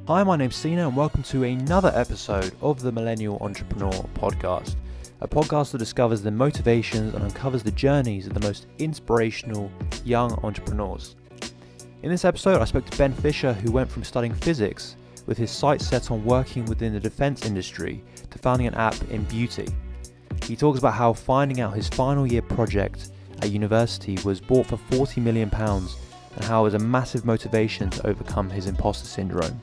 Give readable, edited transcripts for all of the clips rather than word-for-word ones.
Hi, my name's Sina and welcome to another episode of the Millennial Entrepreneur podcast, a podcast that discovers the motivations and uncovers the journeys of the most inspirational young entrepreneurs. In this episode, I spoke to Ben Fisher, who went from studying physics with his sights set on working within the defense industry to founding an app in beauty. He talks about how finding out his final year project at university was bought for £40 million and how it was a massive motivation to overcome his imposter syndrome.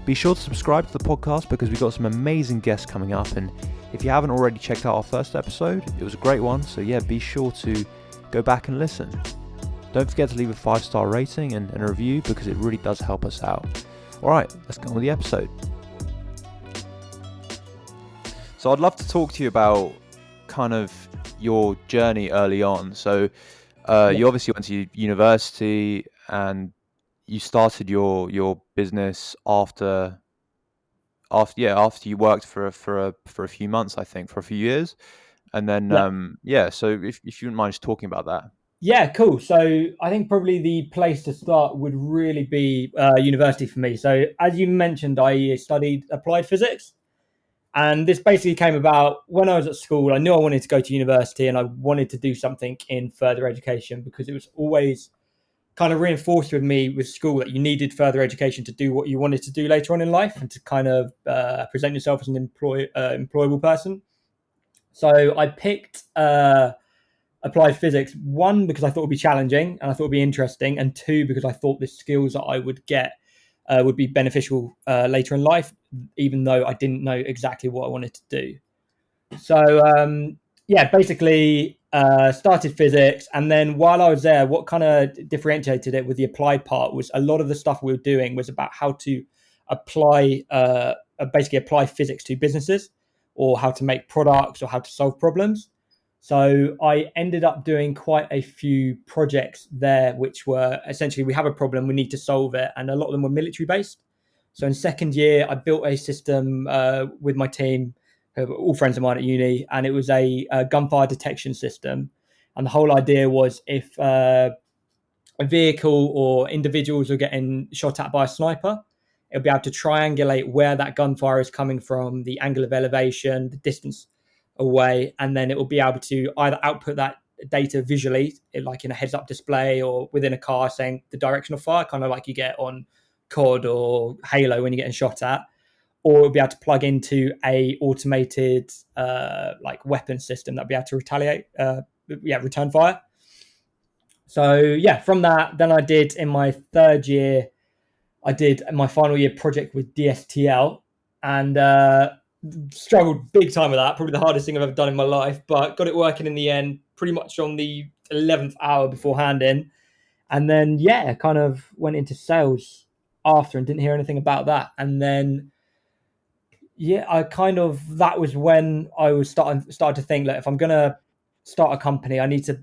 Be sure to subscribe to the podcast because we've got some amazing guests coming up, and if you haven't already checked out our first episode, it was a great one, so yeah, be sure to go back and listen. Don't forget to leave a 5-star rating and a review because it really does help us out. Alright, let's get on with the episode. So I'd love to talk to you about kind of your journey early on. So you obviously went to university and you started your business after you worked for a few months, I think, for a few years, and then So if you wouldn't mind just talking about that. Yeah, cool. So I think probably the place to start would really be university for me. So as you mentioned, I studied applied physics, and this basically came about when I was at school. I knew I wanted to go to university, and I wanted to do something in further education because it was always kind of reinforced with me with school that you needed further education to do what you wanted to do later on in life and to kind of present yourself as an employable person. So I picked applied physics, one, because I thought it would be challenging and I thought it would be interesting, and two, because I thought the skills that I would get would be beneficial later in life, even though I didn't know exactly what I wanted to do. So basically started physics, and then while I was there, what kind of differentiated it with the applied part was a lot of the stuff we were doing was about how to apply physics to businesses, or how to make products, or how to solve problems. So I ended up doing quite a few projects there, which were essentially, we have a problem, we need to solve it, and a lot of them were military based. So in second year, I built a system with my team, all friends of mine at uni, and it was a gunfire detection system. And the whole idea was if a vehicle or individuals are getting shot at by a sniper, it'll be able to triangulate where that gunfire is coming from, the angle of elevation, the distance away, and then it will be able to either output that data visually, like in a heads-up display or within a car, saying the direction of fire, kind of like you get on COD or Halo when you're getting shot at, or it'll be able to plug into a automated like weapon system that'll be able to return fire. So from that, then I did in my third year, I did my final year project with DSTL, and struggled big time with that. Probably the hardest thing I've ever done in my life, but got it working in the end, pretty much on the 11th hour before hand-in. And then, kind of went into sales after and didn't hear anything about that. And then, that was when I was started to think that if I'm going to start a company, I need to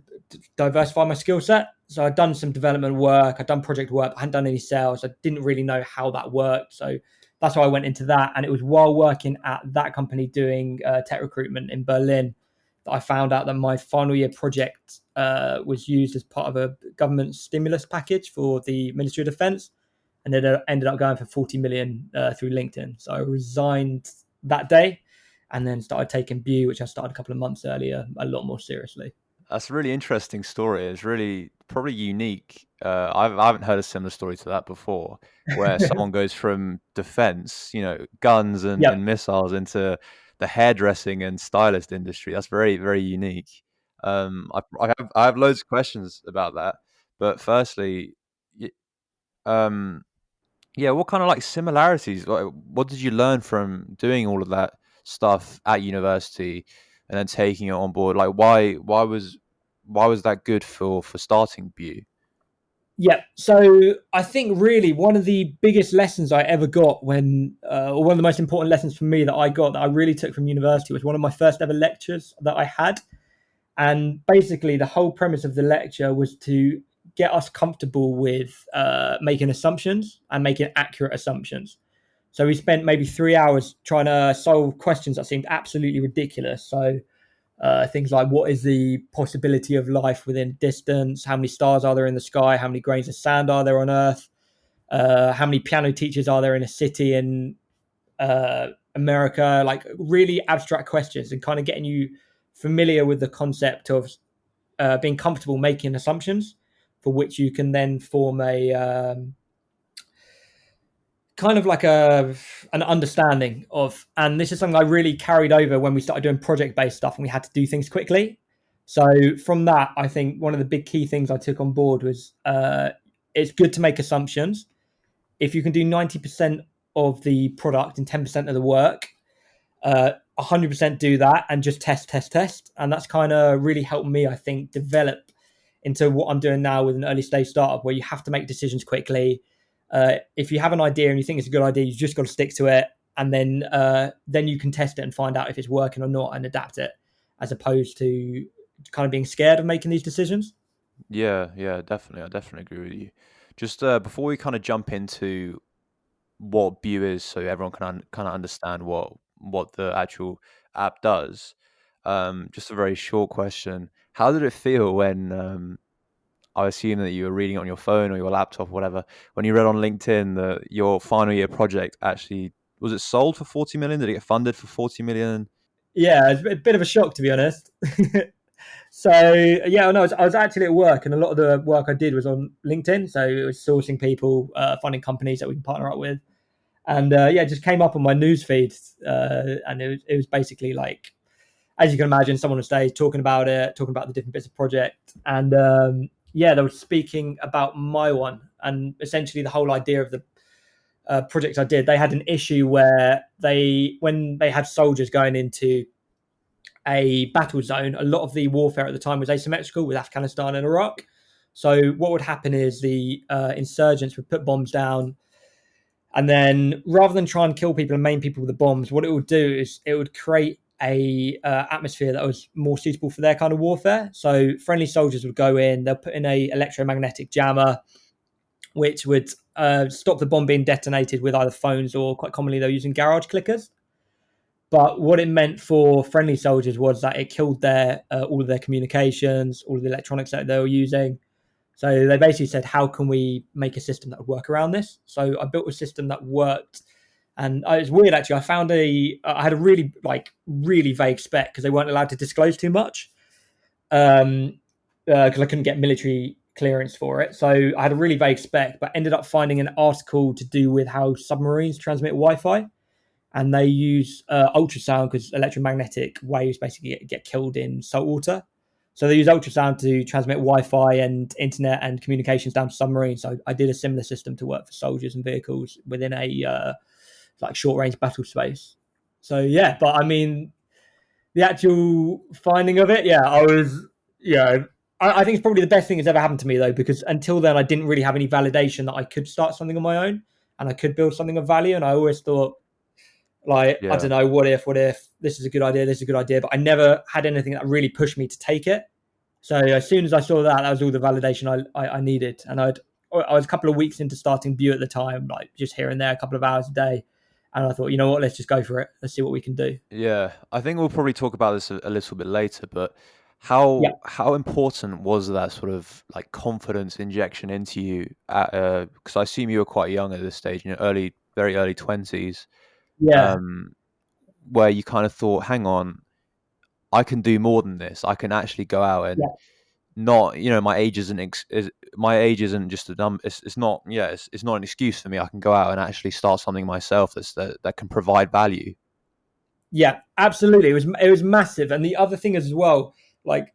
diversify my skill set. So I'd done some development work, I'd done project work, I hadn't done any sales. I didn't really know how that worked. So that's why I went into that. And it was while working at that company doing tech recruitment in Berlin that I found out that my final year project was used as part of a government stimulus package for the Ministry of Defense. And it ended up going for 40 million through LinkedIn. So I resigned that day and then started taking Bu, which I started a couple of months earlier, a lot more seriously. That's a really interesting story. It's really probably unique. I haven't heard a similar story to that before, where someone goes from defense, guns and missiles, into the hairdressing and stylist industry. That's very, very unique. I have loads of questions about that, but firstly, what kind of like similarities? What did you learn from doing all of that stuff at university and then taking it on board? Like, why was that good for starting Bu? Yeah, so I think really one of the biggest lessons I ever got or one of the most important lessons for me that I really took from university was one of my first ever lectures that I had. And basically the whole premise of the lecture was to get us comfortable with making assumptions and making accurate assumptions. So we spent maybe 3 hours trying to solve questions that seemed absolutely ridiculous. So Things like what is the possibility of life within distance, how many stars are there in the sky, how many grains of sand are there on Earth, how many piano teachers are there in a city in America, like really abstract questions, and kind of getting you familiar with the concept of being comfortable making assumptions for which you can then form a kind of like an understanding of. And this is something I really carried over when we started doing project-based stuff and we had to do things quickly. So from that, I think one of the big key things I took on board was it's good to make assumptions. If you can do 90% of the product and 10% of the work, 100% do that and just test. And that's kind of really helped me, I think, develop into what I'm doing now with an early stage startup where you have to make decisions quickly. If you have an idea and you think it's a good idea, you just got to stick to it. And then you can test it and find out if it's working or not and adapt it, as opposed to kind of being scared of making these decisions. Yeah, definitely. I definitely agree with you. Just before we kind of jump into what Vue is, so everyone can kind of understand what the actual app does. Just a very short question: how did it feel when I assume that you were reading it on your phone or your laptop or whatever, when you read on LinkedIn that your final year project actually was it sold for 40 million? Did it get funded for 40 million? Yeah, it's a bit of a shock, to be honest. So yeah, no, I was actually at work, and a lot of the work I did was on LinkedIn. So it was sourcing people, finding companies that we can partner up with, and yeah, it just came up on my news feed, and it was basically like, as you can imagine, someone on stage talking about it, talking about the different bits of project, and yeah, they were speaking about my one, and essentially the whole idea of the project I did. They had an issue where when they had soldiers going into a battle zone, a lot of the warfare at the time was asymmetrical with Afghanistan and Iraq. So what would happen is the insurgents would put bombs down, and then rather than try and kill people and maim people with the bombs, what it would do is it would create a atmosphere that was more suitable for their kind of warfare. So friendly soldiers would go in, they'll put in a electromagnetic jammer, which would stop the bomb being detonated with either phones or quite commonly they're using garage clickers. But what it meant for friendly soldiers was that it killed their all of their communications, all of the electronics that they were using. So they basically said, how can we make a system that would work around this? So I built a system that worked. And it was weird, actually. I had a really vague spec because they weren't allowed to disclose too much because I couldn't get military clearance for it. So I had a really vague spec, but ended up finding an article to do with how submarines transmit Wi-Fi. And they use ultrasound because electromagnetic waves basically get killed in salt water. So they use ultrasound to transmit Wi-Fi and internet and communications down to submarines. So I did a similar system to work for soldiers and vehicles within a like short-range battle space. So yeah, but I mean, the actual finding of it, yeah, I think it's probably the best thing that's ever happened to me though, because until then I didn't really have any validation that I could start something on my own and I could build something of value. And I always thought, like, I Yeah. don't know, what if this is a good idea, but I never had anything that really pushed me to take it. So as soon as I saw that was all the validation I needed. And I was a couple of weeks into starting Vue at the time, like just here and there, a couple of hours a day. And I thought, you know what, let's just go for it. Let's see what we can do. Yeah, I think we'll probably talk about this a little bit later, but Yeah, how important was that sort of like confidence injection into you at because I assume you were quite young at this stage, very early 20s, yeah, um, where you kind of thought, hang on, I can do more than this. I can actually go out and yeah. not, my age my age isn't just a number. It's not, it's not an excuse for me. I can go out and actually start something myself that can provide value. Yeah, absolutely. It was massive. And the other thing is as well, like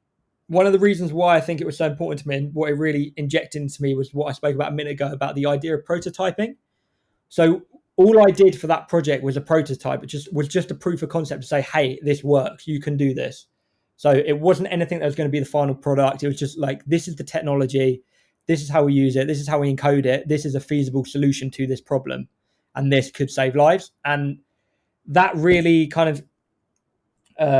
one of the reasons why I think it was so important to me and what it really injected into me was what I spoke about a minute ago about the idea of prototyping. So all I did for that project was a prototype. It was just a proof of concept to say, hey, this works. You can do this. So it wasn't anything that was going to be the final product. It was just like, this is the technology. This is how we use it. This is how we encode it. This is a feasible solution to this problem. And this could save lives. And that really kind of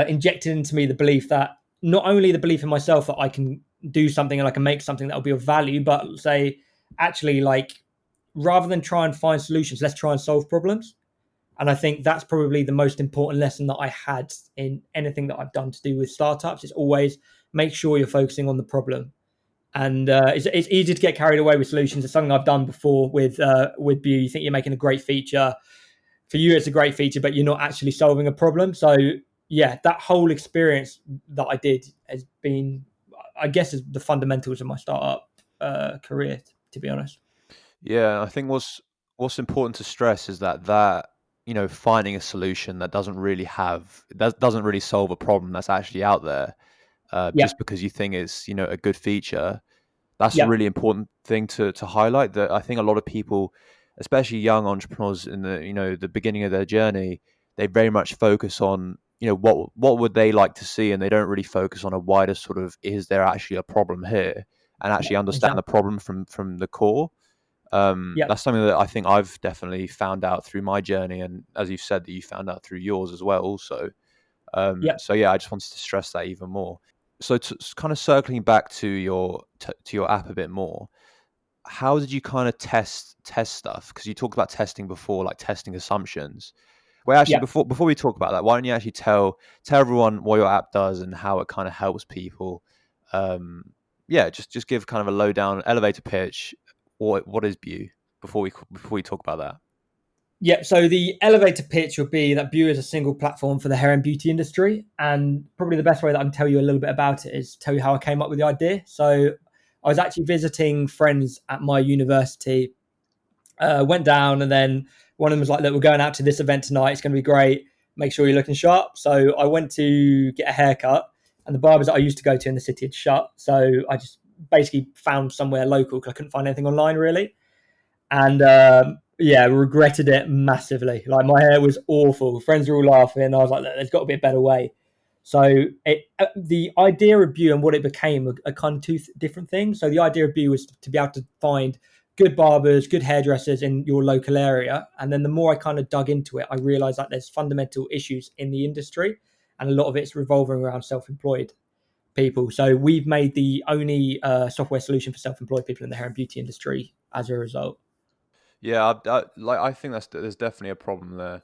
injected into me the belief that not only the belief in myself that I can do something and I can make something that will be of value, but say, actually, like, rather than try and find solutions, let's try and solve problems. And I think that's probably the most important lesson that I had in anything that I've done to do with startups. It's always make sure you're focusing on the problem. And it's easy to get carried away with solutions. It's something I've done before with Vue. You think you're making a great feature. For you, it's a great feature, but you're not actually solving a problem. So yeah, that whole experience that I did has been, I guess, is the fundamentals of my startup career, to be honest. Yeah, I think what's important to stress is that finding a solution that doesn't really solve a problem that's actually out there, Yeah, just because you think it's a good feature. That's a yeah, really important thing to highlight. That I think a lot of people, especially young entrepreneurs in the beginning of their journey, they very much focus on what would they like to see, and they don't really focus on a wider sort of, is there actually a problem here, and yeah, actually understand the exactly. problem from the core. Yeah, That's something that I think I've definitely found out through my journey, and as you've said, that you found out through yours as well also. yeah, So yeah, I just wanted to stress that even more. So kind of circling back to your app a bit more, how did you kind of test stuff? Because you talked about testing before, like testing assumptions. Well, actually, yeah. before we talk about that, why don't you actually tell everyone what your app does and how it kind of helps people? Um, yeah, just give kind of a lowdown elevator pitch. What is Vue before we talk about that? Yeah, so the elevator pitch would be that Vue is a single platform for the hair and beauty industry. And probably the best way that I can tell you a little bit about it is tell you how I came up with the idea. So I was actually visiting friends at my university, went down, and then one of them was like, look, we're going out to this event tonight. It's going to be great. Make sure you're looking sharp. So I went to get a haircut, and the barbers that I used to go to in the city had shut. So I just basically found somewhere local because I couldn't find anything online really. And yeah, regretted it massively. Like my hair was awful. Friends were all laughing. I was like, there's got to be a better way. So the idea of Vue and what it became are kind of two different things. So the idea of Vue was to be able to find good barbers, good hairdressers in your local area. And then the more I kind of dug into it, I realized that there's fundamental issues in the industry, and a lot of it's revolving around self-employed people. So we've made the only software solution for self-employed people in the hair and beauty industry as a result. Yeah, I think there's definitely a problem there,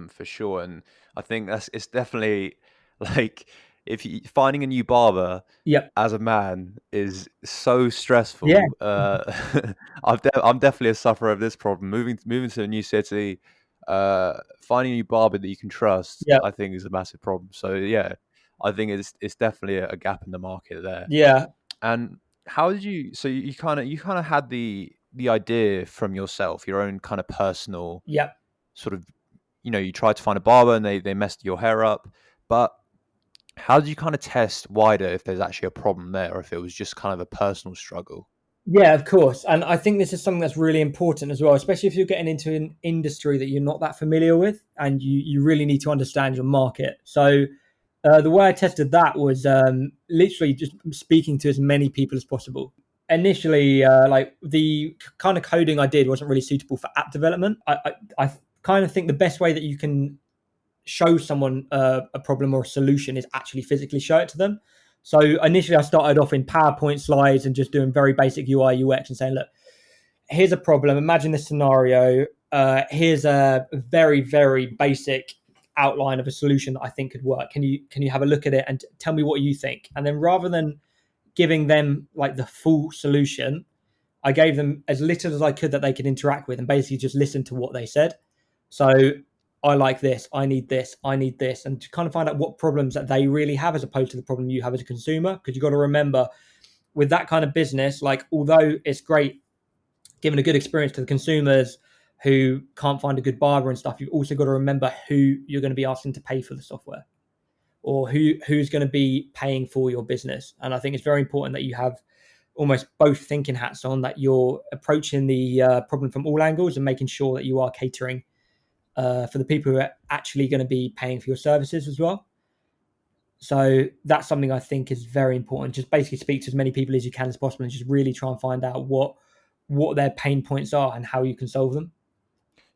for sure, and I think it's definitely like, if you finding a new barber Yep. as a man is so Yeah. stressful. I'm definitely a sufferer of this problem. Moving to a new city, finding a new barber that you can trust, Yep. I think is a massive problem. So yeah, I think it's definitely a gap in the market there. Yeah. And how did you? So you kind of had the idea from yourself, your own kind of personal Yep. sort of. You tried to find a barber and they messed your hair up, but how did you kind of test wider if there's actually a problem there, or if it was just kind of a personal struggle? Yeah, of course. And I think this is something that's really important as well, especially if you're getting into an industry that you're not that familiar with and you really need to understand your market. So the way I tested that was literally just speaking to as many people as possible. Initially, like the kind of coding I did wasn't really suitable for app development. I kind of think the best way that you can show someone a problem or a solution is actually physically show it to them. So initially, I started off in PowerPoint slides and just doing very basic UI UX and saying, look, here's a problem. Imagine this scenario. Here's a very, very basic outline of a solution that I think could work. Can you have a look at it and tell me what you think? And then rather than giving them like the full solution, I gave them as little as I could that they could interact with and basically just listen to what they said. So I like this, I need this, I need this, and to kind of find out what problems that they really have as opposed to the problem you have as a consumer. Because you've got to remember with that kind of business, like although it's great giving a good experience to the consumers who can't find a good barber and stuff, you've also got to remember who you're going to be asking to pay for the software or who's going to be paying for your business. And I think it's very important that you have almost both thinking hats on, that you're approaching the problem from all angles and making sure that you are catering for the people who are actually going to be paying for your services as well. So that's something I think is very important. Just basically speak to as many people as you can as possible and just really try and find out what their pain points are and how you can solve them.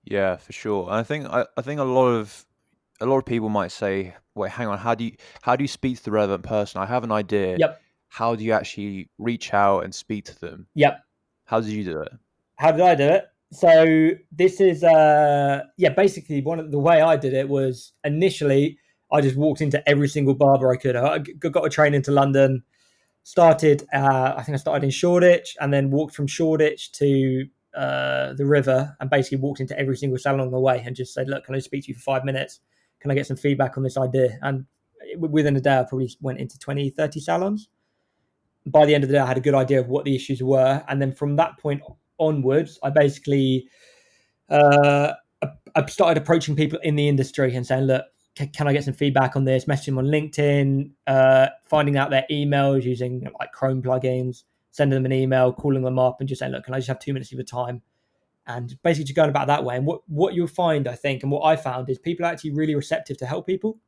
Yeah, for sure. And I think a lot of people might say, "Wait, hang on. How do you speak to the relevant person? I have an idea. Yep. How do you actually reach out and speak to them? Yep. How did you do it?" How did I do it? So this is basically one of the way I did it was initially I just walked into every single barber I could. I got a train into London, started I think I started in Shoreditch and then walked from Shoreditch to the river and basically walked into every single salon on the way and just said, look, can I speak to you for 5 minutes? Can I get some feedback on this idea? And within a day I probably went into 20, 30 salons. By the end of the day I had a good idea of what the issues were, and then from that point onwards I basically uh, I started approaching people in the industry and saying, look, can I get some feedback on this? Messaging them on LinkedIn, finding out their emails using like Chrome plugins, sending them an email, calling them up and just saying, look, can I just have 2 minutes of your time? And basically just going about that way. And what you'll find, I think, and what I found is people are actually really receptive to help people.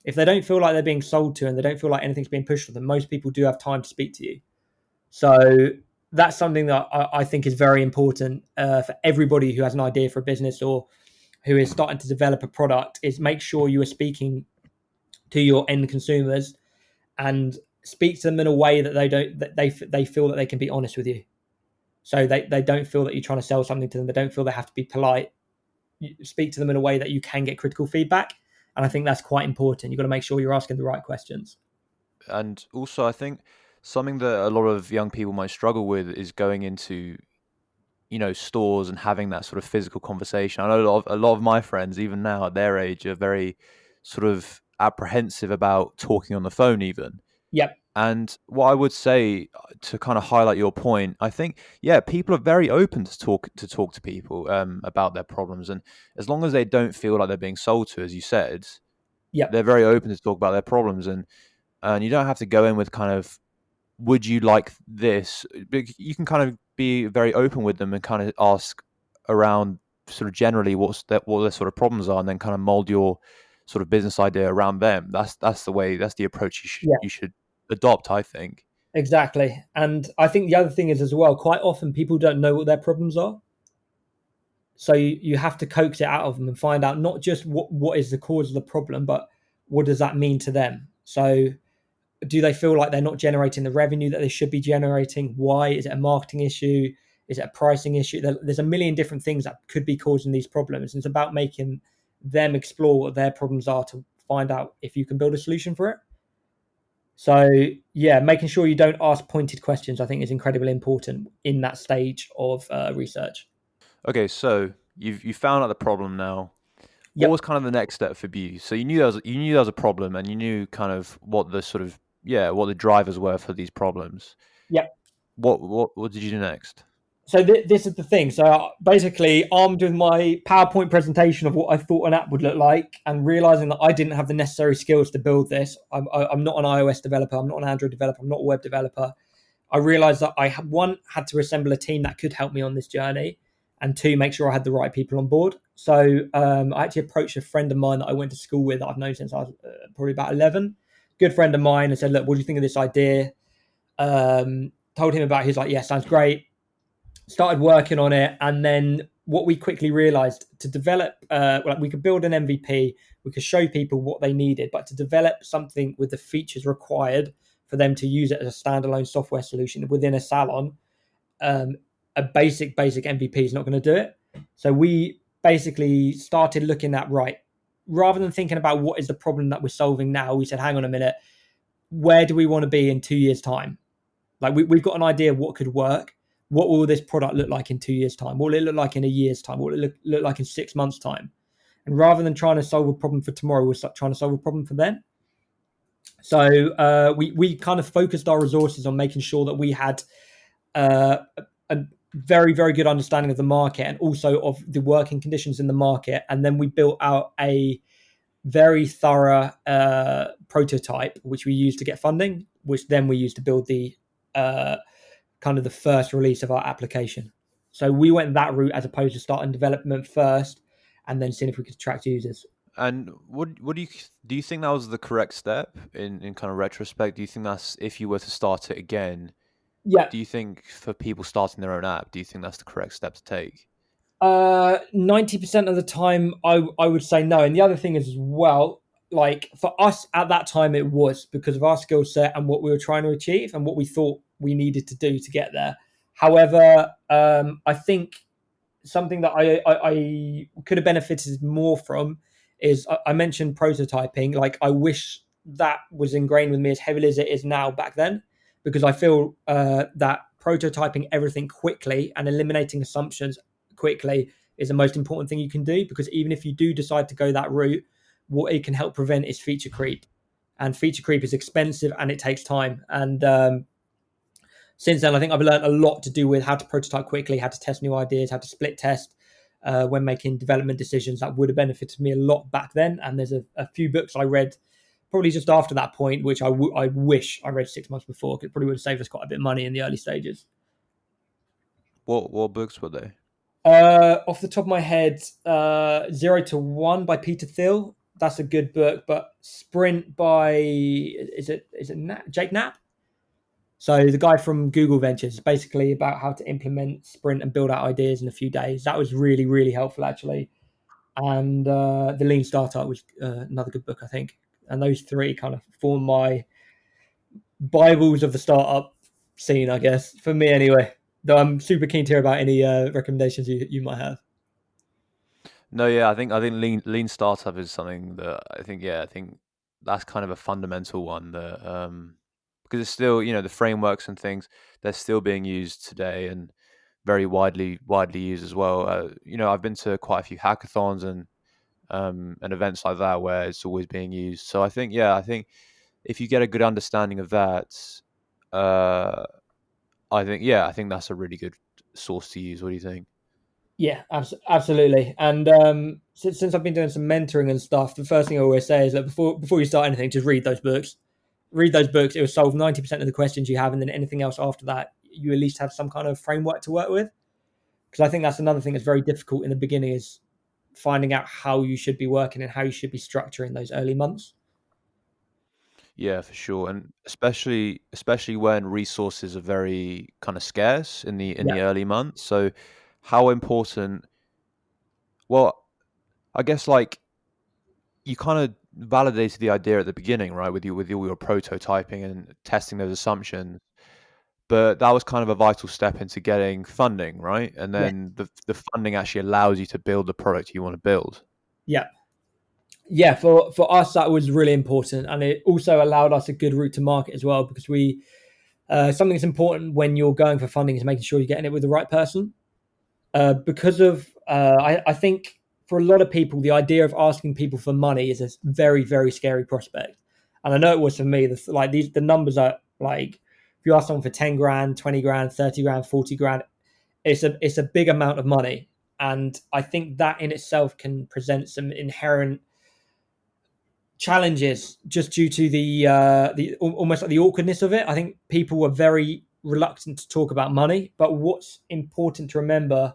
If they don't feel like they're being sold to and they don't feel like anything's being pushed on them, most people do have time to speak to you. So that's something that I think is very important for everybody who has an idea for a business or who is starting to develop a product, is make sure you are speaking to your end consumers and speak to them in a way that they feel that they can be honest with you. So they don't feel that you're trying to sell something to them. They don't feel they have to be polite. You speak to them in a way that you can get critical feedback. And I think that's quite important. You've got to make sure you're asking the right questions. And also, I think something that a lot of young people might struggle with is going into, stores and having that sort of physical conversation. I know a lot of my friends, even now at their age, are very sort of apprehensive about talking on the phone, even. Yep. And what I would say to kind of highlight your point, I think, yeah, people are very open to talk to people about their problems, and as long as they don't feel like they're being sold to, as you said, Yep. they're very open to talk about their problems, and you don't have to go in with kind of, would you like this? You can kind of be very open with them and kind of ask around sort of generally what their sort of problems are, and then kind of mold your sort of business idea around them. That's the way. That's the approach Yeah. you should adopt, I think. Exactly. And I think the other thing is as well, quite often people don't know what their problems are. So you have to coax it out of them and find out not just what is the cause of the problem, but what does that mean to them? So do they feel like they're not generating the revenue that they should be generating? Why? Is it a marketing issue? Is it a pricing issue? There's a million different things that could be causing these problems. And it's about making them explore what their problems are to find out if you can build a solution for it. So yeah, making sure you don't ask pointed questions, I think, is incredibly important in that stage of research. Okay, so you found out the problem now. What Yep. was kind of the next step for you? So you knew there was a problem, and you knew kind of what the sort of, yeah, what the drivers were for these problems. Yep. What did you do next? So this is the thing. So basically, armed with my PowerPoint presentation of what I thought an app would look like, and realizing that I didn't have the necessary skills to build this. I'm not an iOS developer. I'm not an Android developer. I'm not a web developer. I realized that I had to assemble a team that could help me on this journey, and two, make sure I had the right people on board. So I actually approached a friend of mine that I went to school with, that I've known since I was probably about 11. Good friend of mine, and said, "Look, what do you think of this idea?" Told him about it. He's like, "Yeah, sounds great." Started working on it, and then what we quickly realized, to develop we could build an MVP, we could show people what they needed, but to develop something with the features required for them to use it as a standalone software solution within a salon, um, a basic MVP is not going to do it. So we basically started looking at, right, rather than thinking about what is the problem that we're solving now, we said, hang on a minute, where do we want to be in 2 years time? Like we've got an idea of what could work. What will this product look like in 2 years time? What will it look like in a year's time? What will it look like in 6 months time? And rather than trying to solve a problem for tomorrow, we're trying to solve a problem for then. So we kind of focused our resources on making sure that we had a very, very good understanding of the market and also of the working conditions in the market. And then we built out a very thorough prototype, which we used to get funding, which then we used to build the kind of the first release of our application. So we went that route as opposed to starting development first and then seeing if we could attract users. And what do you think that was the correct step in kind of retrospect? Do you think that's, if you were to start it again, Yeah. do you think for people starting their own app, do you think that's the correct step to take? 90% of the time, I would say no. And the other thing is as well, like for us at that time, it was because of our skill set and what we were trying to achieve and what we thought we needed to do to get there. However, I think something that I could have benefited more from is I mentioned prototyping. Like I wish that was ingrained with me as heavily as it is now back then, because I feel that prototyping everything quickly and eliminating assumptions quickly is the most important thing you can do. Because even if you do decide to go that route, what it can help prevent is feature creep, and feature creep is expensive and it takes time. And since then, I think I've learned a lot to do with how to prototype quickly, how to test new ideas, how to split test when making development decisions. That would have benefited me a lot back then. And there's a few books I read probably just after that point, which I wish I read 6 months before, because it probably would have saved us quite a bit of money in the early stages. What books were they? Off the top of my head, 0 to 1 by Peter Thiel. That's a good book. But Sprint by is it Jake Knapp? So the guy from Google Ventures is basically about how to implement Sprint and build out ideas in a few days. That was really, really helpful actually. And the Lean Startup was another good book, I think. And those three kind of form my Bibles of the startup scene, I guess, for me anyway. Though I'm super keen to hear about any recommendations you might have. No, yeah, I think lean startup is something that I think that's kind of a fundamental one that because it's still, the frameworks and things, they're still being used today and very widely used as well. I've been to quite a few hackathons and events like that where it's always being used. So I think if you get a good understanding of that, uh, I think that's a really good source to use. What do you think? Yeah, absolutely. And since I've been doing some mentoring and stuff, the first thing I always say is that before you start anything, just read those books. Read those books. It will solve 90% of the questions you have, and then anything else after that, you at least have some kind of framework to work with. Because I think that's another thing that's very difficult in the beginning is finding out how you should be working and how you should be structuring those early months. Yeah, for sure, and especially when resources are very kind of scarce in the Yeah, early months. So, how important? Well, I guess like you kind of validated the idea at the beginning, right? With all your prototyping and testing those assumptions, but that was kind of a vital step into getting funding, right? And yeah, then the funding actually allows you to build the product you want to build. yeah, yeah. For us, that was really important, and it also allowed us a good route to market as well. Because we something that's important when you're going for funding is making sure you're getting it with the right person. Because of I think for a lot of people, the idea of asking people for money is a very, very scary prospect. And I know it was for me. The numbers are like if you ask someone for 10 grand, 20 grand, 30 grand, 40 grand, it's a big amount of money. And I think that in itself can present some inherent challenges just due to the almost like the awkwardness of it. I think people were very reluctant to talk about money, but what's important to remember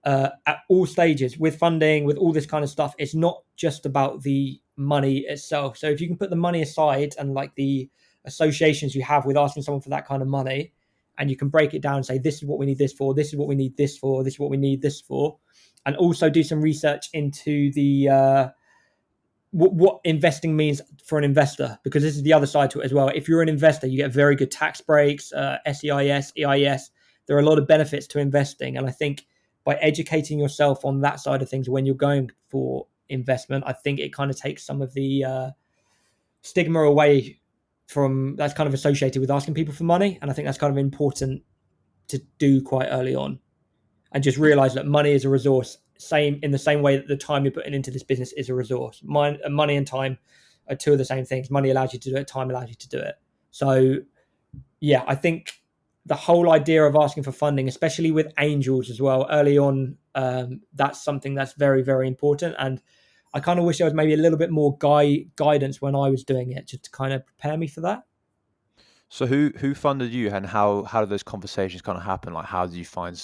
at all stages with funding, with all this kind of stuff, it's not just about the money itself. So if you can put the money aside and like the associations you have with asking someone for that kind of money, and you can break it down and say, this is what we need this for, this is what we need this for, this is what we need this for, and also do some research into the what investing means for an investor, because this is the other side to it as well. If you're an investor, you get very good tax breaks, SEIS, EIS. There are a lot of benefits to investing, and I think by educating yourself on that side of things when you're going for investment, I think it kind of takes some of the stigma away from that's kind of associated with asking people for money, and I think that's kind of important to do quite early on, and just realize that money is a resource, same in the same way that the time you're putting into this business is a resource. Money and time are two of the same things. Money allows you to do it, time allows you to do it. So yeah, I think the whole idea of asking for funding, especially with angels as well, early on, that's something that's very, very important. And I kind of wish there was maybe a little bit more guidance when I was doing it, just to kind of prepare me for that. So who funded you, and how did those conversations kind of happen? Like, how did you find?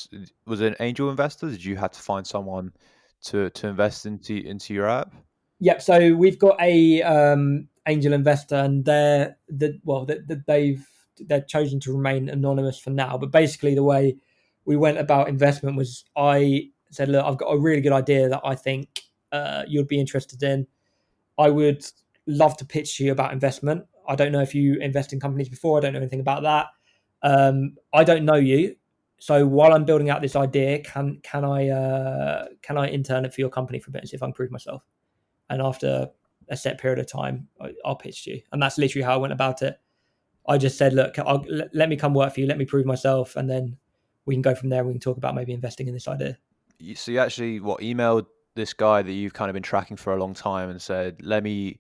Was it an angel investor? Did you have to find someone to invest into your app? Yep. So we've got a angel investor, and they're chosen to remain anonymous for now. But basically, the way we went about investment was I said, "Look, I've got a really good idea that I think you'd be interested in. I would love to pitch to you about investment. I don't know if you invest in companies before. I don't know anything about that. I don't know you, So while I'm building out this idea, can I intern it for your company for a bit and see if I can prove myself? And after a set period of time, I'll pitch to you. And that's literally how I went about it. I just said, look, let me come work for you, let me prove myself, and then we can go from there. We can talk about maybe investing in this idea. So you actually emailed this guy that you've kind of been tracking for a long time and said, "Let me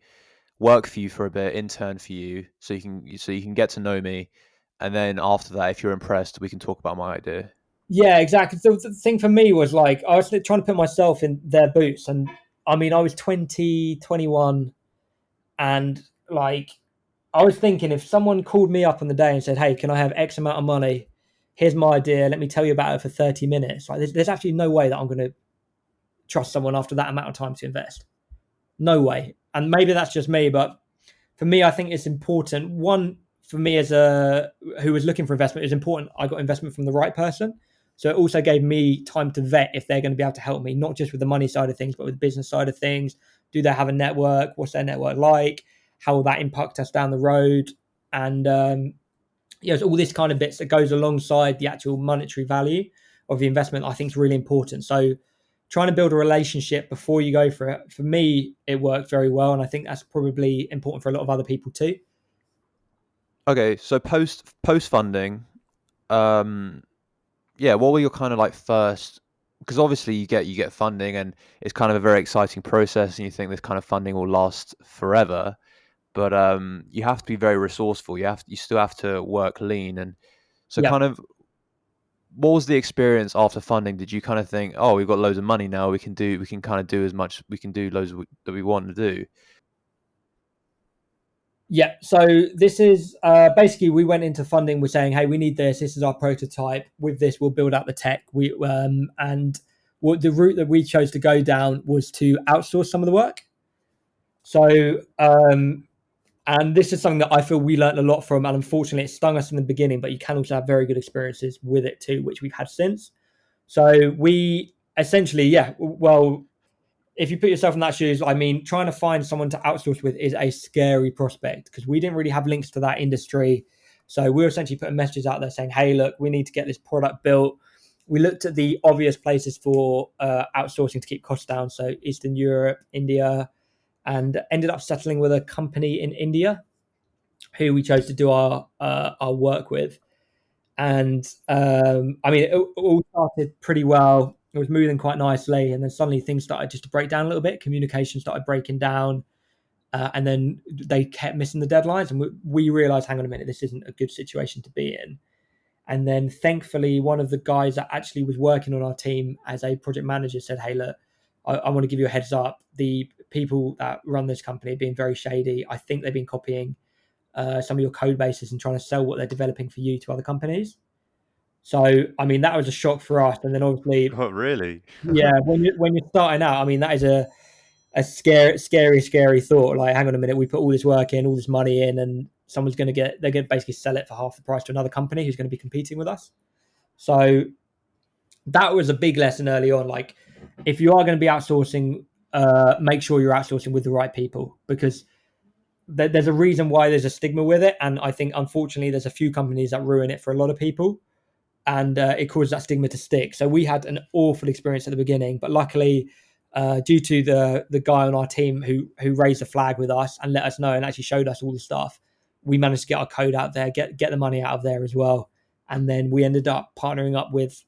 work for you for a bit, intern for you, so you can get to know me, and then after that, if you're impressed, we can talk about my idea." Yeah, exactly. So the thing for me was like, I was trying to put myself in their boots. And I mean, I was 20, 21, and like, I was thinking if someone called me up on the day and said, hey, can I have X amount of money? Here's my idea. Let me tell you about it for 30 minutes. Like, there's actually no way that I'm going to trust someone after that amount of time to invest. No way. And maybe that's just me, but for me, I think it's important. One, for me as a who was looking for investment, it's important I got investment from the right person. So it also gave me time to vet if they're going to be able to help me, not just with the money side of things, but with the business side of things. Do they have a network? What's their network like? How will that impact us down the road? And it's all this kind of bits that goes alongside the actual monetary value of the investment. I think is really important. So trying to build a relationship before you go for it, for me, it worked very well, and I think that's probably important for a lot of other people too. Okay, so post funding, um, yeah, what were your kind of like first? Because obviously you get funding, and it's kind of a very exciting process, and you think this kind of funding will last forever. But you have to be very resourceful. You still have to work lean, and so Yeah. kind of what was the experience after funding? Did you kind of think, oh, we've got loads of money now, we can kind of do as much, we can do loads that we want to do? Yeah. So this is basically we went into funding. We're saying, hey, we need this. This is our prototype. With this, we'll build out the tech. And what the route that we chose to go down was to outsource some of the work. So and this is something that I feel we learned a lot from. And unfortunately, it stung us in the beginning, but you can also have very good experiences with it too, which we've had since. So we essentially, yeah, well, if you put yourself in that shoes, I mean, trying to find someone to outsource with is a scary prospect because we didn't really have links to that industry. So we were essentially putting messages out there saying, hey, look, we need to get this product built. We looked at the obvious places for outsourcing to keep costs down. So Eastern Europe, India, and ended up settling with a company in India who we chose to do our work with. And I mean, it all started pretty well. It was moving quite nicely, and then suddenly things started just to break down a little bit. Communication started breaking down, and then they kept missing the deadlines, and we realized, hang on a minute, this isn't a good situation to be in. And then thankfully, one of the guys that actually was working on our team as a project manager said, hey, look, I want to give you a heads up. The people that run this company are being very shady. I think they've been copying some of your code bases and trying to sell what they're developing for you to other companies. So, I mean, that was a shock for us. And then obviously, Oh, really? yeah, when you're starting out, I mean, that is a scary thought. Like, hang on a minute, we put all this work in, all this money in, and someone's going to they're going to basically sell it for half the price to another company who's going to be competing with us. So that was a big lesson early on. Like, if you are going to be outsourcing, make sure you're outsourcing with the right people because there's a reason why there's a stigma with it. And I think, unfortunately, there's a few companies that ruin it for a lot of people and it caused that stigma to stick. So we had an awful experience at the beginning, but luckily, due to the guy on our team who raised the flag with us and let us know and actually showed us all the stuff, we managed to get our code out there, get the money out of there as well. And then we ended up partnering up with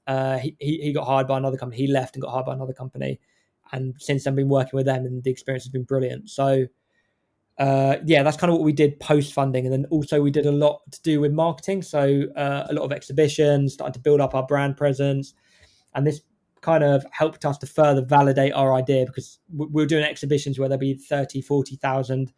he got hired by another company. He left and got hired by another company, and since then been working with them, and the experience has been brilliant. So yeah, that's kind of what we did post funding. And then also we did a lot to do with marketing. So a lot of exhibitions, started to build up our brand presence. And this kind of helped us to further validate our idea because we were doing exhibitions where there'd be 30, 40,000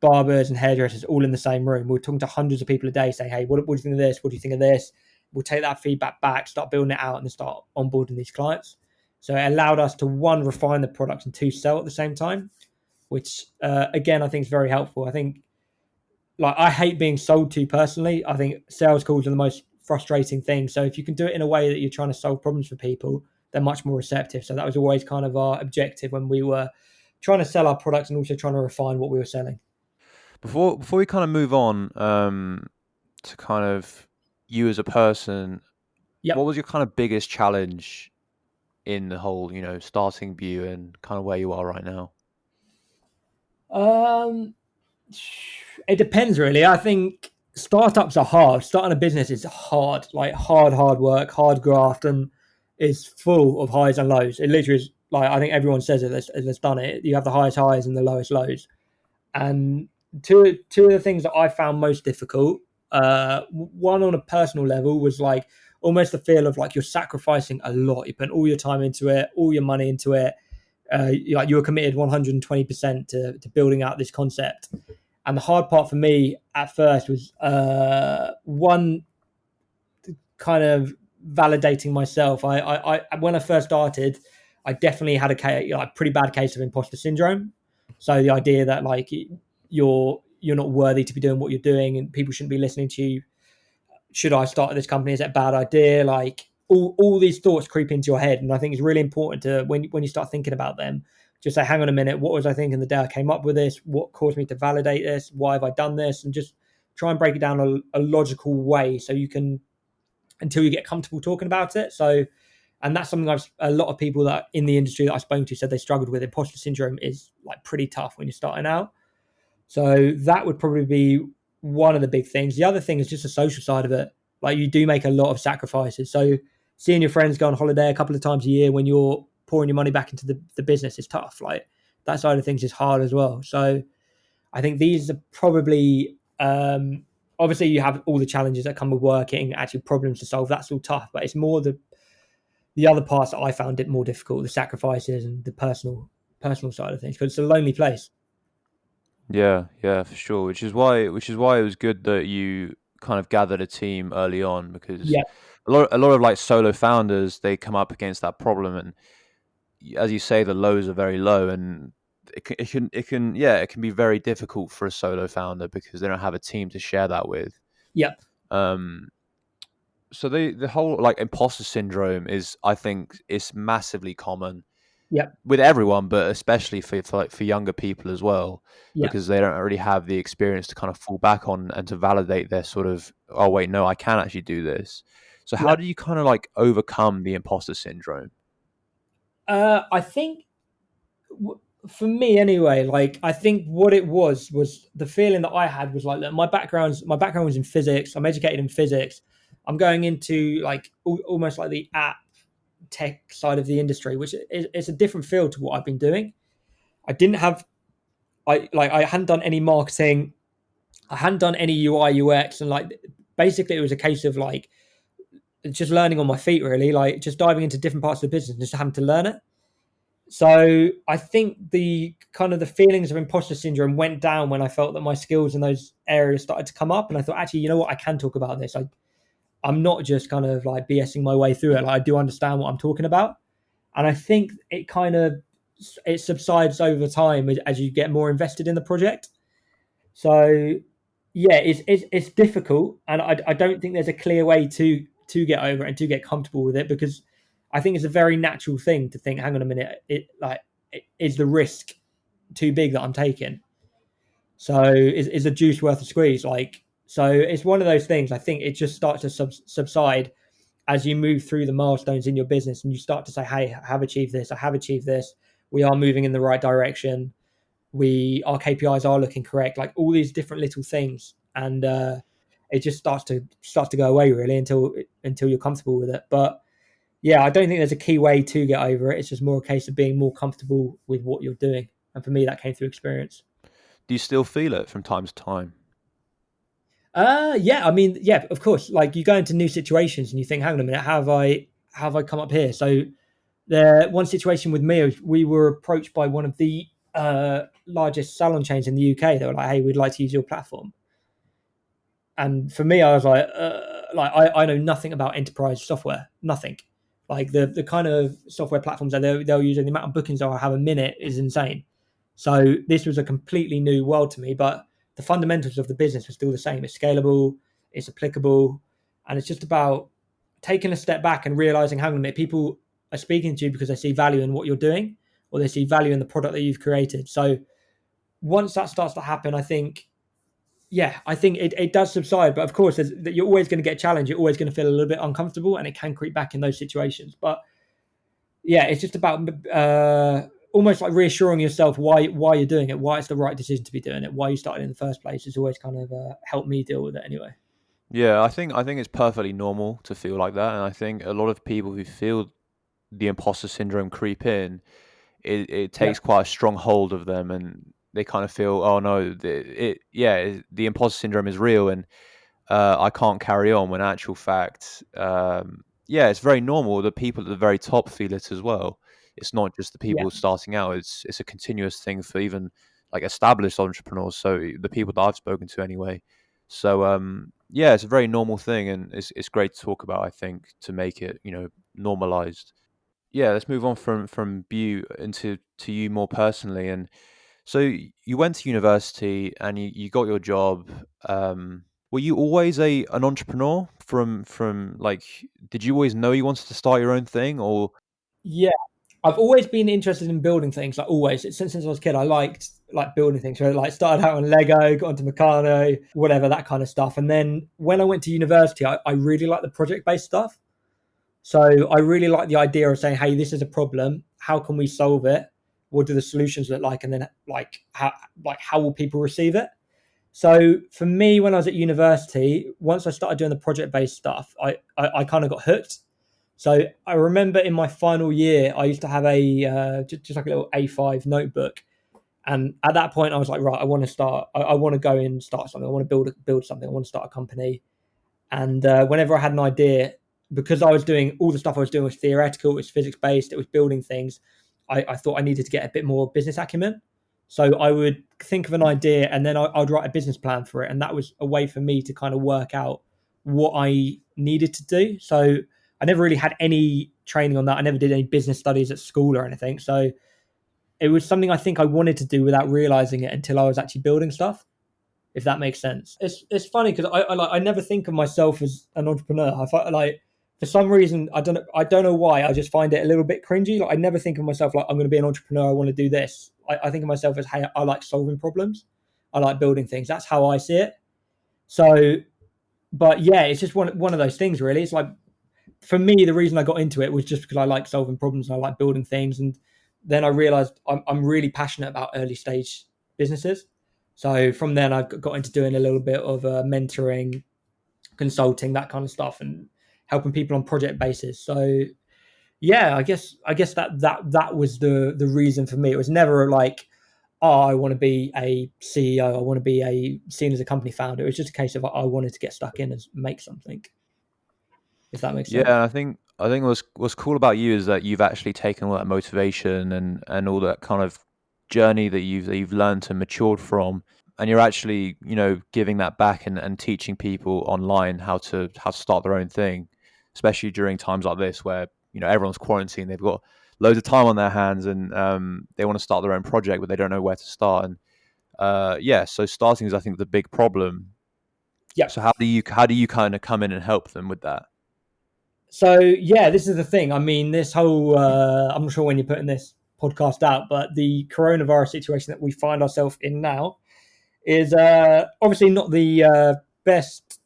barbers and hairdressers all in the same room. We were talking to hundreds of people a day saying, hey, what do you think of this? What do you think of this? We'll take that feedback back, start building it out and then start onboarding these clients. So it allowed us to, one, refine the product and two, sell at the same time, which again I think is very helpful. I think like I hate being sold to personally. I think sales calls are the most frustrating thing. So if you can do it in a way that you're trying to solve problems for people, they're much more receptive. So that was always kind of our objective when we were trying to sell our products and also trying to refine what we were selling. Before we kind of move on to kind of you as a person, What Yep. was your kind of biggest challenge in the whole, starting view and kind of where you are right now? Um, it depends really. I think startups are hard. Starting a business is hard, like hard work, hard graft, and it's full of highs and lows. It literally is like, I think everyone says it that's done it. You have the highest highs and the lowest lows. And two of the things that I found most difficult, one on a personal level was like almost the feel of like you're sacrificing a lot. You put all your time into it, all your money into it. Like you were committed 120% to building out this concept. And the hard part for me at first was one, kind of validating myself. I when I first started, I definitely had a pretty bad case of imposter syndrome. So the idea that like you're not worthy to be doing what you're doing, and people shouldn't be listening to you. Should I start this company? Is that a bad idea? Like all these thoughts creep into your head, and I think it's really important to when you start thinking about them, just say, hang on a minute, what was I thinking the day I came up with this? What caused me to validate this? Why have I done this? And just try and break it down a logical way so you can until you get comfortable talking about it. So, and that's something a lot of people that in the industry that I spoke to said they struggled with. Imposter syndrome is like pretty tough when you're starting out. So that would probably be one of the big things. The other thing is just the social side of it. Like you do make a lot of sacrifices. So seeing your friends go on holiday a couple of times a year when you're pouring your money back into the business is tough. Like that side of things is hard as well. So I think these are probably obviously you have all the challenges that come with working, actually problems to solve. That's all tough, but it's more the other parts that I found it more difficult, the sacrifices and the personal side of things, because it's a lonely place. Yeah, yeah, for sure. Which is why it was good that you kind of gathered a team early on, because Yeah, a lot of like solo founders, they come up against that problem, and as you say, the lows are very low, and it can be very difficult for a solo founder because they don't have a team to share that with. yeah, Um, so the whole like imposter syndrome is, I think, is massively common yeah, with everyone, but especially for younger people as well, yeah, because they don't really have the experience to kind of fall back on and to validate their sort of, oh wait, no, I can actually do this. So yeah. how do you kind of like overcome the imposter syndrome? I think for me anyway, like I think what it was the feeling that I had was like, look, my background was in physics. I'm educated in physics. I'm going into like almost like the app tech side of the industry, which is a different field to what I've been doing. I didn't have I hadn't done any marketing. I hadn't done any UI UX, and like basically it was a case of like just learning on my feet, really, like just diving into different parts of the business and just having to learn it. So I think the kind of the feelings of imposter syndrome went down when I felt that my skills in those areas started to come up, and I thought, actually, you know what, I can talk about this. I'm not just kind of like BSing my way through it. Like I do understand what I'm talking about, and I think it kind of it subsides over time as you get more invested in the project. So yeah, it's difficult, and I don't think there's a clear way to get over it and to get comfortable with it, because I think it's a very natural thing to think, hang on a minute, is the risk too big that I'm taking? So is the juice worth the squeeze? Like, so it's one of those things. I think it just starts to subside as you move through the milestones in your business, and you start to say, hey, I have achieved this, I have achieved this, we are moving in the right direction, our KPIs are looking correct, like all these different little things, and it just starts to go away really until you're comfortable with it. But yeah, I don't think there's a key way to get over it. It's just more a case of being more comfortable with what you're doing, and for me that came through experience. Do you still feel it from time to time? Yeah, I mean, yeah, of course. Like you go into new situations and you think, hang on a minute, how have I come up here? So the one situation with me, we were approached by one of the largest salon chains in the UK. They were like, hey, we'd like to use your platform. And for me, I was like I know nothing about enterprise software, nothing. Like the kind of software platforms that they'll use, and the amount of bookings they'll have a minute is insane. So this was a completely new world to me, but the fundamentals of the business were still the same. It's scalable, it's applicable, and it's just about taking a step back and realizing, hang on a minute, people are speaking to you because they see value in what you're doing, or they see value in the product that you've created. So once that starts to happen, I think yeah, I think it does subside. But of course, that you're always going to get challenged. You're always going to feel a little bit uncomfortable, and it can creep back in those situations. But yeah, it's just about almost like reassuring yourself why you're doing it, why it's the right decision to be doing it, why you started in the first place. It's always kind of helped me deal with it anyway. Yeah, I think it's perfectly normal to feel like that, and I think a lot of people who feel the imposter syndrome creep in, it Yeah, takes quite a strong hold of them, and they kind of feel, oh no, the imposter syndrome is real, and I can't carry on. When in actual fact, yeah, it's very normal. The people at the very top feel it as well. It's not just the yeah. people starting out. It's a continuous thing for even like established entrepreneurs. So the people that I've spoken to anyway. So yeah, it's a very normal thing, and it's great to talk about. I think to make it normalized. Yeah, let's move on from you into to you more personally. And so you went to university and you got your job. Were you always a an entrepreneur from like did you always know you wanted to start your own thing or Yeah, I've always been interested in building things. Like always, since I was a kid, I liked like building things. So like started out on Lego, got into Meccano, whatever that kind of stuff. And then when I went to university, I really liked the project based stuff. So I really like the idea of saying, "Hey, this is a problem. How can we solve it? What do the solutions look like? And then how will people receive it?" So for me, when I was at university, once I started doing the project based stuff, I kind of got hooked. So I remember in my final year, I used to have a just like a little A5 notebook, and at that point, I was like, right, I want to start. I want to go and start something. I want to build something. I want to start a company. And whenever I had an idea, because I was doing all the stuff I was doing was theoretical, it was physics based, it was building things. I thought I needed to get a bit more business acumen. So I would think of an idea and then I'd write a business plan for it. And that was a way for me to kind of work out what I needed to do. So I never really had any training on that. I never did any business studies at school or anything. So it was something I think I wanted to do without realizing it until I was actually building stuff, if that makes sense. It's funny because I never think of myself as an entrepreneur. I find, like for some reason I don't know why I just find it a little bit cringy. Like I never think of myself like I'm going to be an entrepreneur. I want to do this. I think of myself as hey, I like solving problems. I like building things. That's how I see it. So, but yeah, it's just one of those things. Really, it's like for me, the reason I got into it was just because I like solving problems and I like building things. And then I realized I'm really passionate about early stage businesses. So from then, I got into doing a little bit of mentoring, consulting, that kind of stuff, and helping people on project basis. So yeah, I guess that was the reason for me. It was never like, oh, I want to be a CEO. I want to be seen as a company founder. It was just a case of I wanted to get stuck in and make something. If that makes sense. yeah, I think what's cool about you is that you've actually taken all that motivation and all that kind of journey that you've learned and matured from, and you're actually giving that back and teaching people online how to start their own thing, especially during times like this where everyone's quarantined, they've got loads of time on their hands, and they want to start their own project but they don't know where to start. And yeah, so starting is I think the big problem. Yeah. So how do you kind of come in and help them with that? So yeah, this is the thing. I mean, this whole I'm not sure when you're putting this podcast out, but the coronavirus situation that we find ourselves in now is obviously not the best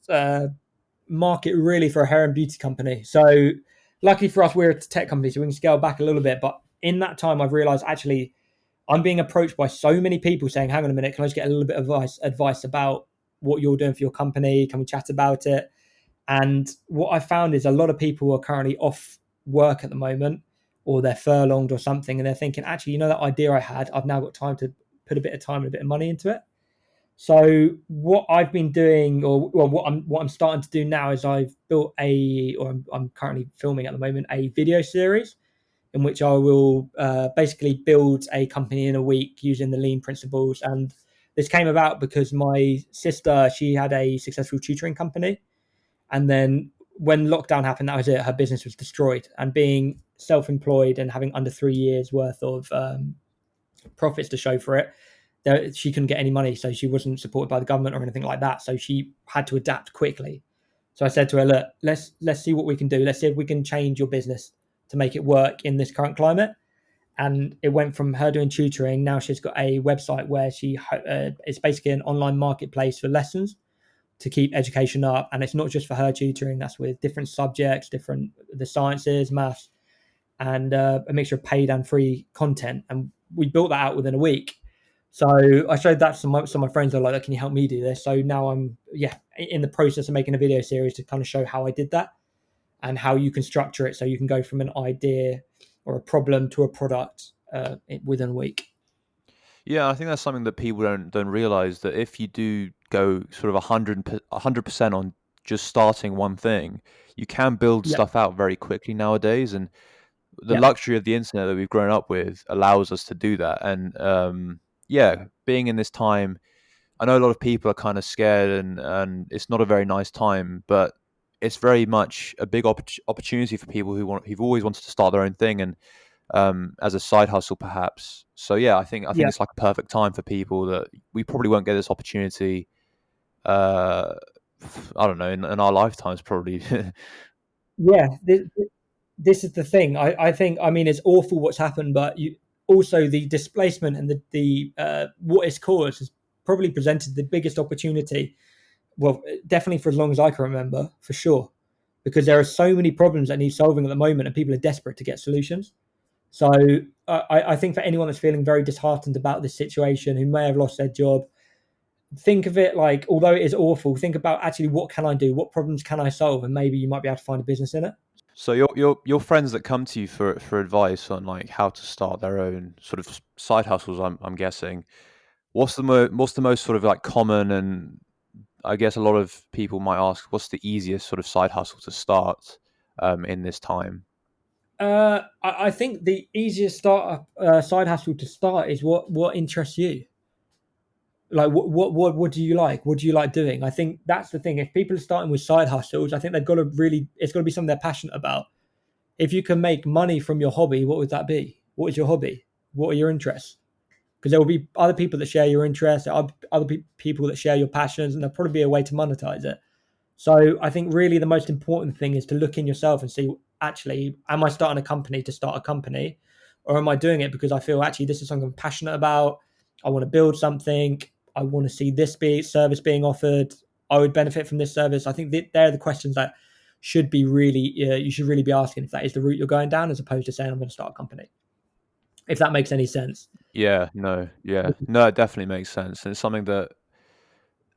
market really for a hair and beauty company. So luckily for us, we're a tech company, so we can scale back a little bit. But in that time, I've realized actually I'm being approached by so many people saying, hang on a minute, can I just get a little bit of advice about what you're doing for your company? Can we chat about it? And what I found is a lot of people are currently off work at the moment, or they're furlonged or something, and they're thinking, actually, that idea I had, I've now got time to put a bit of time and a bit of money into it. So what I've been doing, or well, what I'm starting to do now is I've built or I'm currently filming at the moment a video series in which I will basically build a company in a week using the lean principles. And this came about because my sister, she had a successful tutoring company, and then when lockdown happened, that was it. Her business was destroyed. And being self-employed and having under 3 years worth of profits to show for it, she couldn't get any money. So she wasn't supported by the government or anything like that. So she had to adapt quickly. So I said to her, look, let's see what we can do. Let's see if we can change your business to make it work in this current climate. And it went from her doing tutoring. Now she's got a website where it's basically an online marketplace for lessons to keep education up. And it's not just for her tutoring, that's with different subjects, different the sciences, maths, and a mixture of paid and free content. And we built that out within a week. So I showed that to some of my friends. Are like, can you help me do this? So now I'm in the process of making a video series to kind of show how I did that and how you can structure it so you can go from an idea or a problem to a product within a week. Yeah, I think that's something that people don't realize, that if you do go sort of 100% on just starting one thing, you can build Yeah, stuff out very quickly nowadays. And the yeah, luxury of the internet that we've grown up with allows us to do that. And yeah, being in this time, I know a lot of people are kind of scared, and it's not a very nice time, but it's very much a big opportunity for people who've always wanted to start their own thing, and as a side hustle perhaps. So yeah, I think yeah, it's like a perfect time for people that we probably won't get this opportunity. Uh, I don't know, in our lifetimes probably. yeah. This is the thing. I think, I mean, it's awful what's happened, but also the displacement and the what it's caused has probably presented the biggest opportunity. Well, definitely for as long as I can remember, for sure, because there are so many problems that need solving at the moment, and people are desperate to get solutions. So I think for anyone that's feeling very disheartened about this situation, who may have lost their job, think of it like, although it is awful, think about actually what can I do, what problems can I solve, and maybe you might be able to find a business in it. So your friends that come to you for advice on like how to start their own sort of side hustles, I'm guessing. What's the most sort of like common, and I guess a lot of people might ask, what's the easiest sort of side hustle to start in this time? I think the easiest startup side hustle to start is what interests you. Like what do you like? What do you like doing? I think that's the thing. If people are starting with side hustles, I think they've got to really, it's got to be something they're passionate about. If you can make money from your hobby, what would that be? What is your hobby? What are your interests? Because there will be other people that share your interests, there are other people that share your passions, and there'll probably be a way to monetize it. So I think really the most important thing is to look in yourself and see, actually, am I starting a company to start a company? Or am I doing it because I feel actually this is something I'm passionate about? I want to build something. I want to see this service being offered. I would benefit from this service. I think they're the questions that should be really, you should really be asking if that is the route you're going down, as opposed to saying, I'm going to start a company. If that makes any sense. Yeah, no, it definitely makes sense. And it's something that,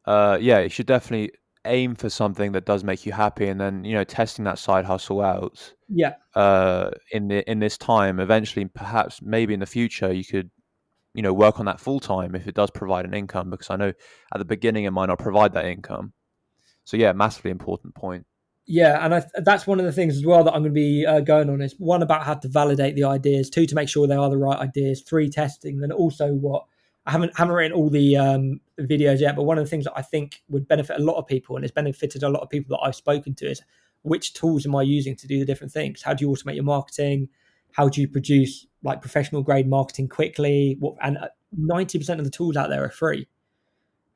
yeah, you should definitely aim for something that does make you happy, and then testing that side hustle out. Yeah. In this time, eventually, perhaps, maybe in the future, you could work on that full time if it does provide an income. Because I know at the beginning it might not provide that income. So yeah, massively important point. Yeah, and that's one of the things as well that I'm going to be going on is one about how to validate the ideas, two to make sure they are the right ideas, three testing, then also what I haven't written all the videos yet, but one of the things that I think would benefit a lot of people and has benefited a lot of people that I've spoken to is, which tools am I using to do the different things? How do you automate your marketing? How do you produce like professional grade marketing quickly? And 90% of the tools out there are free.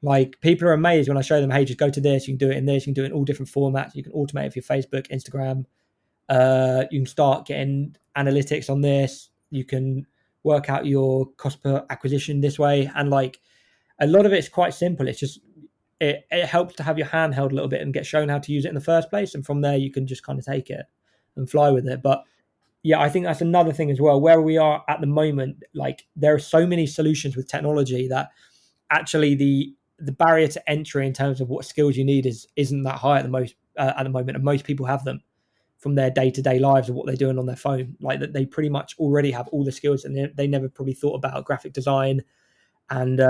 Like people are amazed when I show them, hey, just go to this, you can do it in this, you can do it in all different formats, you can automate it for your Facebook, Instagram. You can start getting analytics on this, you can work out your cost per acquisition this way. And like a lot of it's quite simple. It's just it helps to have your hand held a little bit and get shown how to use it in the first place. And from there you can just kind of take it and fly with it. But yeah, I think that's another thing as well. Where we are at the moment, like there are so many solutions with technology that actually the barrier to entry in terms of what skills you need isn't that high at the moment, and most people have them from their day to day lives of what they're doing on their phone. Like that, they pretty much already have all the skills, and they never probably thought about graphic design, and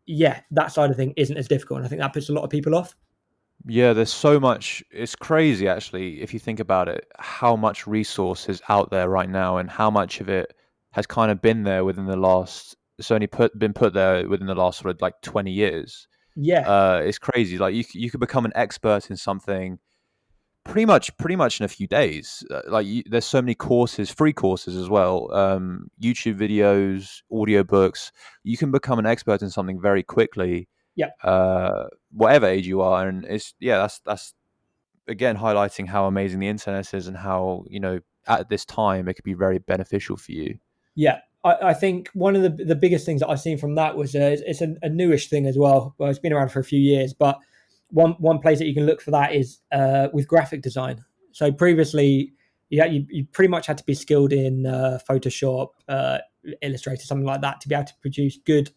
yeah, that side of thing isn't as difficult. And I think that puts a lot of people off. Yeah, there's so much. It's crazy, actually, if you think about it, how much resource is out there right now, and how much of it has kind of been there within the last. It's only been put there within the last sort of like 20 years. Yeah, It's crazy. Like you could become an expert in something pretty much in a few days. There's so many courses, free courses as well, YouTube videos, audiobooks. You can become an expert in something very quickly, yeah. whatever age you are. And it's yeah, that's again highlighting how amazing the internet is, and how at this time it could be very beneficial for you. Yeah, I think one of the biggest things that I've seen from that was it's a newish thing as well. Well, it's been around for a few years, but one place that you can look for that is with graphic design. So previously, you pretty much had to be skilled in Photoshop, Illustrator, something like that, to be able to produce good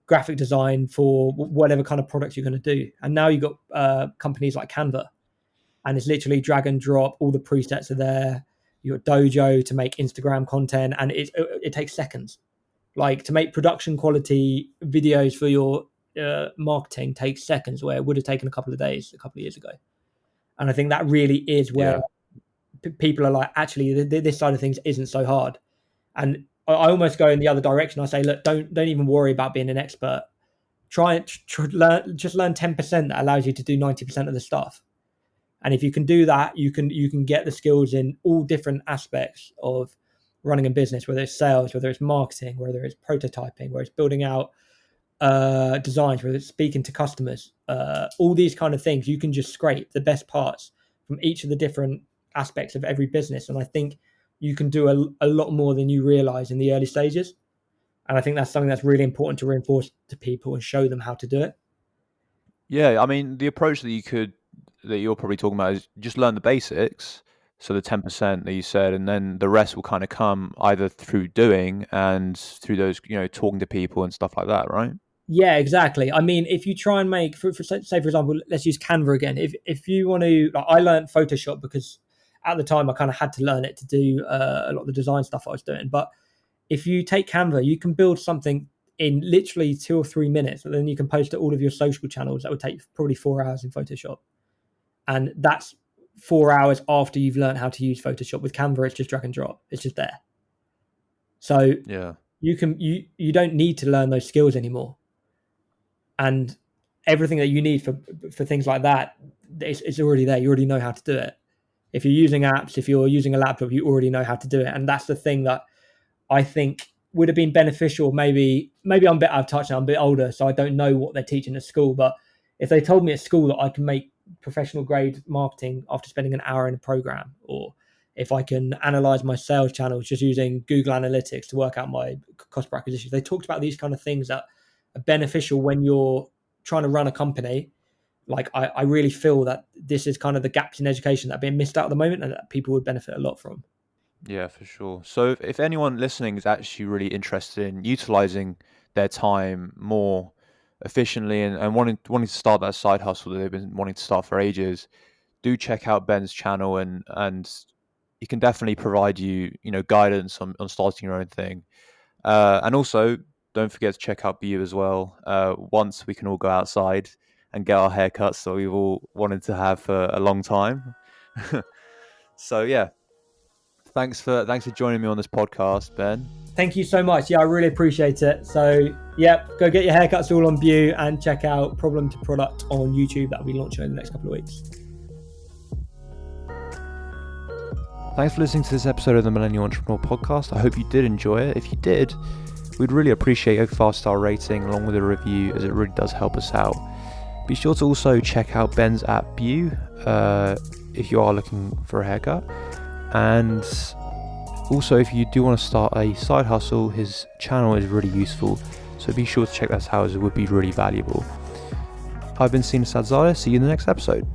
graphic design for whatever kind of products you're going to do. And now you've got companies like Canva, and it's literally drag and drop. All the presets are there. Your Dojo to make Instagram content, and it takes seconds. Like, to make production quality videos for your marketing takes seconds, where it would have taken a couple of days a couple of years ago. And I think that really is where people are like, actually, this side of things isn't so hard. And I almost go in the other direction. I say, look, don't even worry about being an expert. Try and learn 10% that allows you to do 90% of the stuff. And if you can do that, you can get the skills in all different aspects of running a business, whether it's sales, whether it's marketing, whether it's prototyping, whether it's building out designs, whether it's speaking to customers, all these kind of things. You can just scrape the best parts from each of the different aspects of every business. And I think you can do a lot more than you realize in the early stages. And I think that's something that's really important to reinforce to people and show them how to do it. Yeah, I mean, the approach that you're probably talking about is just learn the basics. So the 10% that you said, and then the rest will kind of come either through doing and through those, talking to people and stuff like that, right? Yeah, exactly. I mean, if you try and make, for say, for example, let's use Canva again. If you want to, like, I learned Photoshop because at the time I kind of had to learn it to do a lot of the design stuff I was doing. But if you take Canva, you can build something in literally 2 or 3 minutes, and then you can post to all of your social channels. That would take probably 4 hours in Photoshop. And that's 4 hours after you've learned how to use Photoshop. With Canva, it's just drag and drop. It's just there. So Yeah, you don't need to learn those skills anymore. And everything that you need for things like that, it's already there. You already know how to do it. If you're using apps, if you're using a laptop, you already know how to do it. And that's the thing that I think would have been beneficial. Maybe I'm a bit out of touch now. I'm a bit older, so I don't know what they're teaching at school. But if they told me at school that I can make professional grade marketing after spending an hour in a program, or if I can analyze my sales channels just using Google Analytics to work out my cost per acquisition, they talked about these kind of things that are beneficial when you're trying to run a company. Like, I really feel that this is kind of the gaps in education that are being missed out at the moment, and that people would benefit a lot from. yeah, for sure. So if anyone listening is actually really interested in utilizing their time more efficiently and wanting to start that side hustle that they've been wanting to start for ages, do check out Ben's channel, and he can definitely provide you, guidance on starting your own thing. And also, don't forget to check out Bu as well. Once we can all go outside and get our haircuts that we've all wanted to have for a long time. So yeah, thanks for joining me on this podcast, Ben. Thank you so much. Yeah, I really appreciate it. So, yeah, go get your haircuts all on Bu, and check out Problem to Product on YouTube. That will be launching in the next couple of weeks. Thanks for listening to this episode of the Millennial Entrepreneur podcast. I hope you did enjoy it. If you did, we'd really appreciate a 5-star rating along with a review, as it really does help us out. Be sure to also check out Ben's at Bu if you are looking for a haircut. And also, if you do want to start a side hustle, his channel is really useful. So be sure to check that out, as it would be really valuable. I've been Sina Sadzada. See you in the next episode.